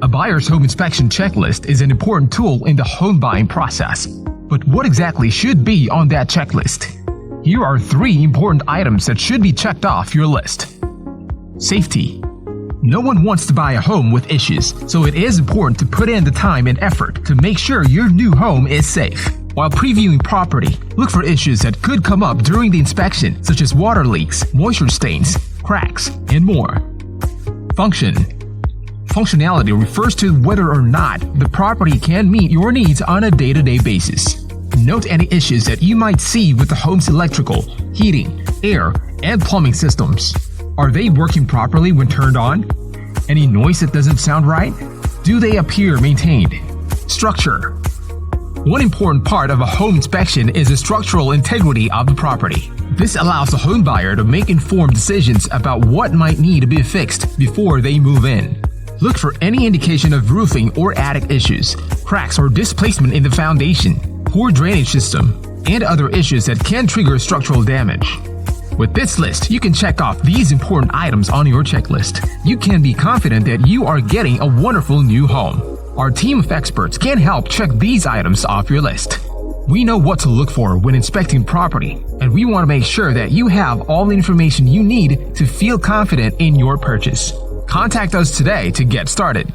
A buyer's home inspection checklist is an important tool in the home buying process. But what exactly should be on that checklist? Here are 3 important items that should be checked off your list. Safety. No one wants to buy a home with issues, so it is important to put in the time and effort to make sure your new home is safe. While previewing property, look for issues that could come up during the inspection, such as water leaks, moisture stains, cracks, and more. Function. Functionality refers to whether or not the property can meet your needs on a day-to-day basis. Note any issues that you might see with the home's electrical, heating, air, and plumbing systems. Are they working properly when turned on? Any noise that doesn't sound right? Do they appear maintained? Structure. One important part of a home inspection is the structural integrity of the property. This allows the home buyer to make informed decisions about what might need to be fixed before they move in. Look for any indication of roofing or attic issues, cracks or displacement in the foundation, poor drainage system, and other issues that can trigger structural damage. With this list, you can check off these important items on your checklist. You can be confident that you are getting a wonderful new home. Our team of experts can help check these items off your list. We know what to look for when inspecting property, and we want to make sure that you have all the information you need to feel confident in your purchase. Contact us today to get started.